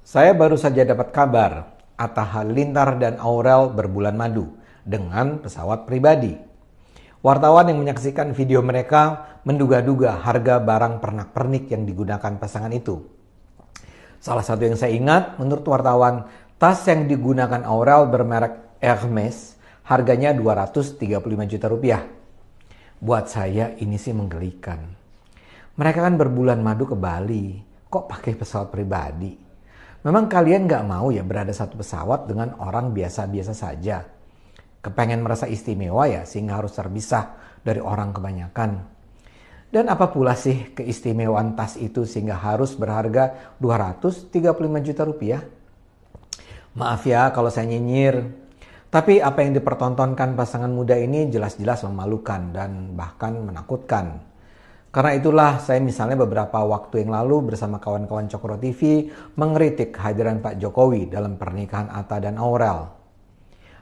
Saya baru saja dapat kabar, Atta Halilintar dan Aurel berbulan madu dengan pesawat pribadi. Wartawan yang menyaksikan video mereka menduga-duga harga barang pernak-pernik yang digunakan pasangan itu. Salah satu yang saya ingat, menurut wartawan, tas yang digunakan Aurel bermerek Hermes harganya 235 juta rupiah. Buat saya ini sih menggelikan. Mereka kan berbulan madu ke Bali, kok pakai pesawat pribadi? Memang kalian gak mau ya berada satu pesawat dengan orang biasa-biasa saja? Kepengen merasa istimewa ya sehingga harus terpisah dari orang kebanyakan. Dan apa pula sih keistimewaan tas itu sehingga harus berharga 235 juta rupiah? Maaf ya kalau saya nyinyir. Tapi apa yang dipertontonkan pasangan muda ini jelas-jelas memalukan dan bahkan menakutkan. Karena itulah saya misalnya beberapa waktu yang lalu bersama kawan-kawan Cokro TV mengkritik kehadiran Pak Jokowi dalam pernikahan Atta dan Aurel.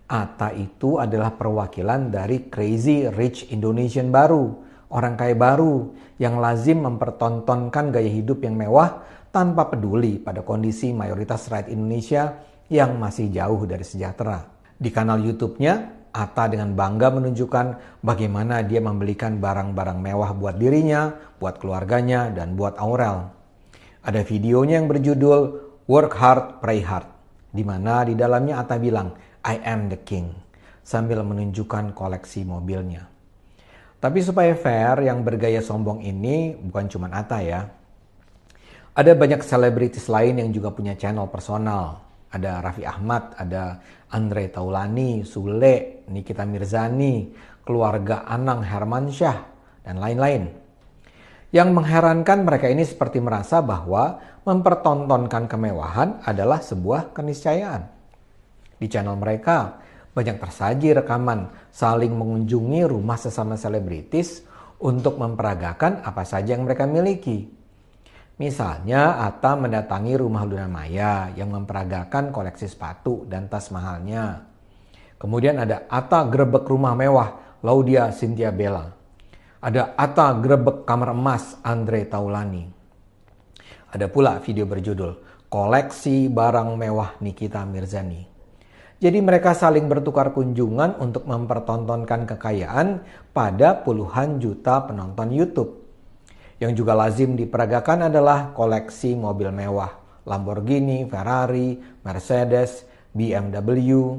Atta itu adalah perwakilan dari Crazy Rich Indonesian baru, orang kaya baru yang lazim mempertontonkan gaya hidup yang mewah tanpa peduli pada kondisi mayoritas rakyat Indonesia yang masih jauh dari sejahtera. Di kanal YouTube-nya, Atta dengan bangga menunjukkan bagaimana dia membelikan barang-barang mewah buat dirinya, buat keluarganya, dan buat Aurel. Ada videonya yang berjudul Work Hard, Pray Hard, di mana di dalamnya Atta bilang, I am the king, sambil menunjukkan koleksi mobilnya. Tapi supaya fair, yang bergaya sombong ini bukan cuma Atta ya. Ada banyak selebritis lain yang juga punya channel personal. Ada Raffi Ahmad, ada Andre Taulany, Sule, Nikita Mirzani, keluarga Anang Hermansyah, dan lain-lain. Yang mengherankan mereka ini seperti merasa bahwa mempertontonkan kemewahan adalah sebuah keniscayaan. Di channel mereka banyak tersaji rekaman saling mengunjungi rumah sesama selebritis untuk memperagakan apa saja yang mereka miliki. Misalnya Atta mendatangi rumah Luna Maya yang memperagakan koleksi sepatu dan tas mahalnya. Kemudian ada Atta grebek rumah mewah Laudia Cynthia Bella. Ada Atta grebek kamar emas Andre Taulany. Ada pula video berjudul Koleksi Barang Mewah Nikita Mirzani. Jadi mereka saling bertukar kunjungan untuk mempertontonkan kekayaan pada puluhan juta penonton YouTube. Yang juga lazim diperagakan adalah koleksi mobil mewah, Lamborghini, Ferrari, Mercedes, BMW.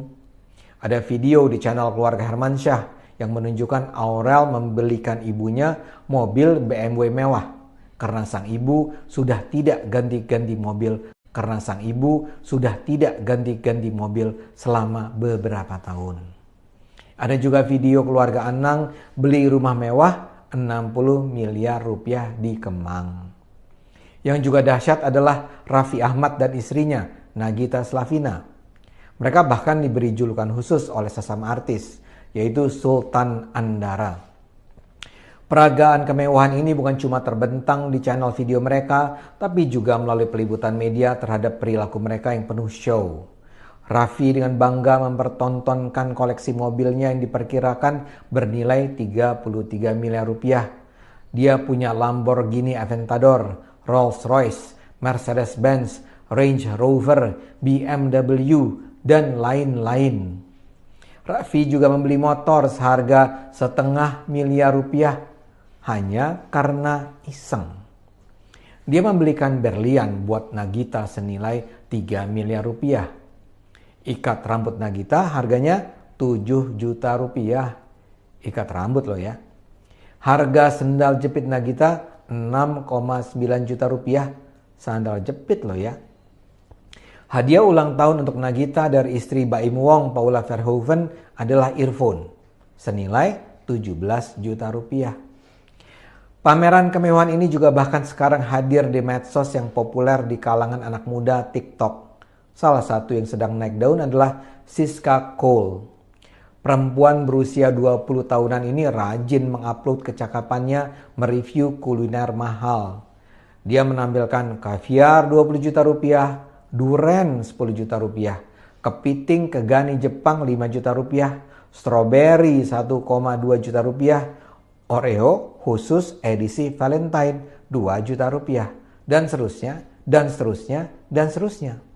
Ada video di channel keluarga Hermansyah yang menunjukkan Aurel membelikan ibunya mobil BMW mewah karena sang ibu sudah tidak ganti-ganti mobil selama beberapa tahun. Ada juga video keluarga Anang beli rumah mewah 60 miliar rupiah di Kemang. Yang juga dahsyat adalah Raffi Ahmad dan istrinya, Nagita Slavina. Mereka bahkan diberi julukan khusus oleh sesama artis, yaitu Sultan Andara. Peragaan kemewahan ini bukan cuma terbentang di channel video mereka, tapi juga melalui peliputan media terhadap perilaku mereka yang penuh show. Raffi dengan bangga mempertontonkan koleksi mobilnya yang diperkirakan bernilai 33 miliar rupiah. Dia punya Lamborghini Aventador, Rolls-Royce, Mercedes-Benz, Range Rover, BMW, dan lain-lain. Raffi juga membeli motor seharga 0,5 miliar rupiah hanya karena iseng. Dia membelikan berlian buat Nagita senilai 3 miliar rupiah. Ikat rambut Nagita harganya 7 juta rupiah. Ikat rambut loh ya. Harga sendal jepit Nagita 6,9 juta rupiah. Sandal jepit loh ya. Hadiah ulang tahun untuk Nagita dari istri Baim Wong, Paula Verhoeven adalah earphone. Senilai 17 juta rupiah. Pameran kemewahan ini juga bahkan sekarang hadir di medsos yang populer di kalangan anak muda TikTok. Salah satu yang sedang naik daun adalah Siska Cole. Perempuan berusia 20 tahunan ini rajin mengupload kecakapannya mereview kuliner mahal. Dia menampilkan kaviar 20 juta rupiah, duren 10 juta rupiah, kepiting kegani Jepang 5 juta rupiah, strawberry 1,2 juta rupiah, Oreo khusus edisi Valentine 2 juta rupiah, dan seterusnya, dan seterusnya, dan seterusnya.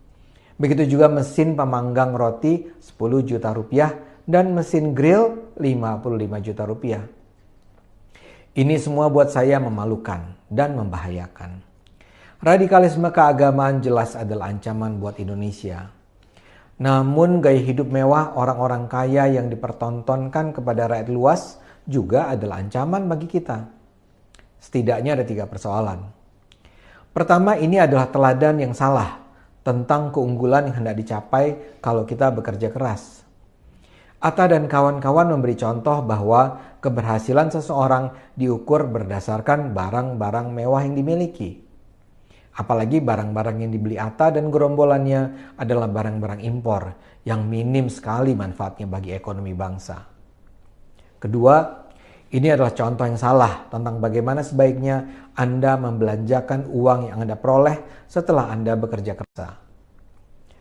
Begitu juga mesin pemanggang roti 10 juta rupiah dan mesin grill 55 juta rupiah. Ini semua buat saya memalukan dan membahayakan. Radikalisme keagamaan jelas adalah ancaman buat Indonesia. Namun gaya hidup mewah orang-orang kaya yang dipertontonkan kepada rakyat luas juga adalah ancaman bagi kita. Setidaknya ada 3 persoalan. Pertama, ini adalah teladan yang salah tentang keunggulan yang hendak dicapai kalau kita bekerja keras. Atta dan kawan-kawan memberi contoh bahwa keberhasilan seseorang diukur berdasarkan barang-barang mewah yang dimiliki. Apalagi barang-barang yang dibeli Atta dan gerombolannya adalah barang-barang impor yang minim sekali manfaatnya bagi ekonomi bangsa. Kedua, ini adalah contoh yang salah tentang bagaimana sebaiknya Anda membelanjakan uang yang Anda peroleh setelah Anda bekerja keras.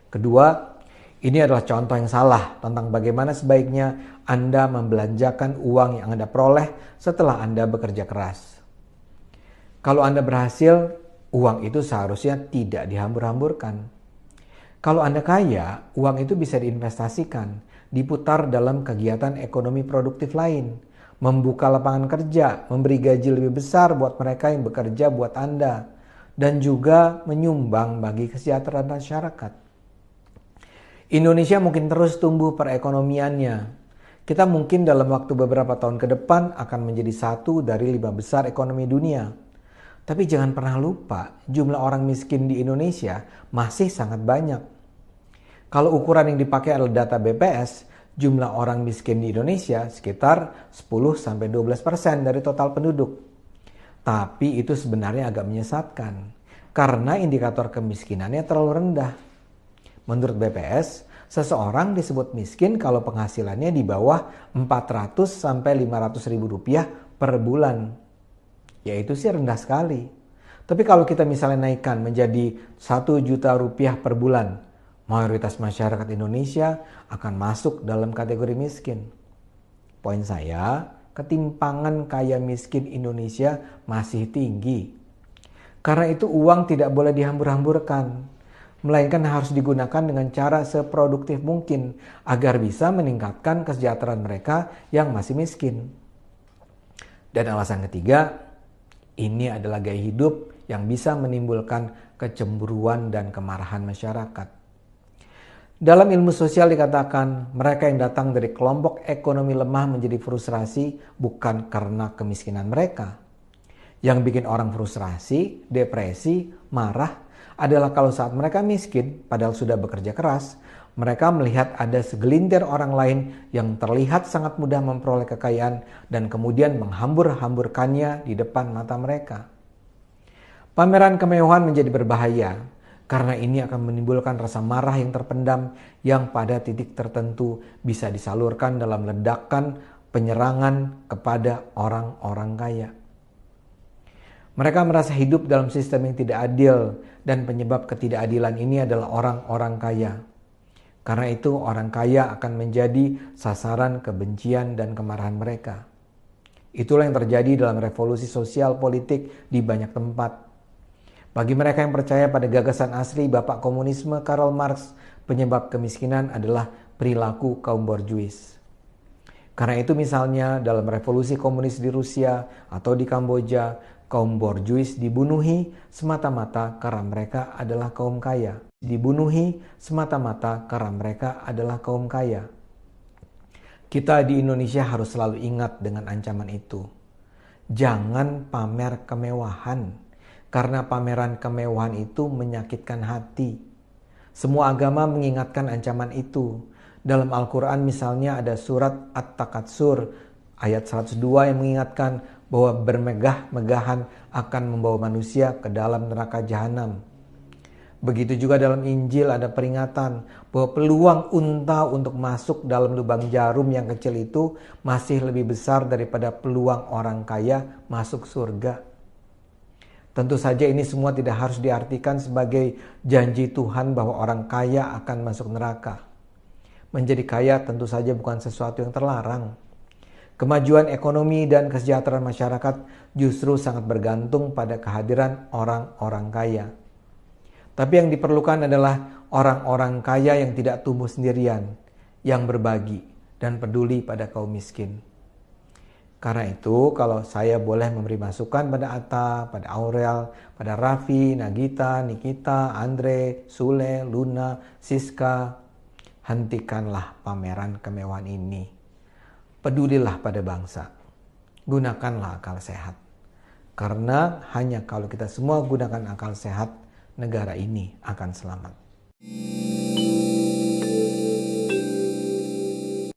Kedua, ini adalah contoh yang salah tentang bagaimana sebaiknya Anda membelanjakan uang yang Anda peroleh setelah Anda bekerja keras. Kalau Anda berhasil, uang itu seharusnya tidak dihambur-hamburkan. Kalau Anda kaya, uang itu bisa diinvestasikan, diputar dalam kegiatan ekonomi produktif lain, membuka lapangan kerja, memberi gaji lebih besar buat mereka yang bekerja buat Anda, dan juga menyumbang bagi kesejahteraan masyarakat. Indonesia mungkin terus tumbuh perekonomiannya. Kita mungkin dalam waktu beberapa tahun ke depan akan menjadi 1 dari 5 besar ekonomi dunia. Tapi jangan pernah lupa, jumlah orang miskin di Indonesia masih sangat banyak. Kalau ukuran yang dipakai adalah data BPS, jumlah orang miskin di Indonesia sekitar 10-12% dari total penduduk. Tapi itu sebenarnya agak menyesatkan, karena indikator kemiskinannya terlalu rendah. Menurut BPS, seseorang disebut miskin kalau penghasilannya di bawah 400-500 ribu rupiah per bulan. Ya itu sih rendah sekali. Tapi kalau kita misalnya naikkan menjadi 1 juta rupiah per bulan, mayoritas masyarakat Indonesia akan masuk dalam kategori miskin. Poin saya, ketimpangan kaya miskin Indonesia masih tinggi. Karena itu uang tidak boleh dihambur-hamburkan, melainkan harus digunakan dengan cara seproduktif mungkin agar bisa meningkatkan kesejahteraan mereka yang masih miskin. Dan alasan ketiga, ini adalah gaya hidup yang bisa menimbulkan kecemburuan dan kemarahan masyarakat. Dalam ilmu sosial dikatakan, mereka yang datang dari kelompok ekonomi lemah menjadi frustrasi bukan karena kemiskinan mereka. Yang bikin orang frustrasi, depresi, marah adalah kalau saat mereka miskin, padahal sudah bekerja keras, mereka melihat ada segelintir orang lain yang terlihat sangat mudah memperoleh kekayaan dan kemudian menghambur-hamburkannya di depan mata mereka. Pameran kemewahan menjadi berbahaya karena ini akan menimbulkan rasa marah yang terpendam yang pada titik tertentu bisa disalurkan dalam ledakan penyerangan kepada orang-orang kaya. Mereka merasa hidup dalam sistem yang tidak adil dan penyebab ketidakadilan ini adalah orang-orang kaya. Karena itu orang kaya akan menjadi sasaran kebencian dan kemarahan mereka. Itulah yang terjadi dalam revolusi sosial politik di banyak tempat. Bagi mereka yang percaya pada gagasan asli Bapak Komunisme Karl Marx, penyebab kemiskinan adalah perilaku kaum borjuis. Karena itu misalnya dalam revolusi komunis di Rusia atau di Kamboja, kaum borjuis dibunuhi semata-mata karena mereka adalah kaum kaya. Dibunuhi semata-mata karena mereka adalah kaum kaya. Kita di Indonesia harus selalu ingat dengan ancaman itu. Jangan pamer kemewahan, karena pameran kemewahan itu menyakitkan hati. Semua agama mengingatkan ancaman itu. Dalam Al-Quran misalnya ada surat At-Takatsur ayat 102 yang mengingatkan bahwa bermegah-megahan akan membawa manusia ke dalam neraka jahanam. Begitu juga dalam Injil ada peringatan bahwa peluang unta untuk masuk dalam lubang jarum yang kecil itu masih lebih besar daripada peluang orang kaya masuk surga. Tentu saja ini semua tidak harus diartikan sebagai janji Tuhan bahwa orang kaya akan masuk neraka. Menjadi kaya tentu saja bukan sesuatu yang terlarang. Kemajuan ekonomi dan kesejahteraan masyarakat justru sangat bergantung pada kehadiran orang-orang kaya. Tapi yang diperlukan adalah orang-orang kaya yang tidak tumbuh sendirian, yang berbagi dan peduli pada kaum miskin. Karena itu, kalau saya boleh memberi masukan pada Atta, pada Aurel, pada Raffi, Nagita, Nikita, Andre, Sule, Luna, Siska, hentikanlah pameran kemewahan ini. Pedulilah pada bangsa. Gunakanlah akal sehat. Karena hanya kalau kita semua gunakan akal sehat, negara ini akan selamat.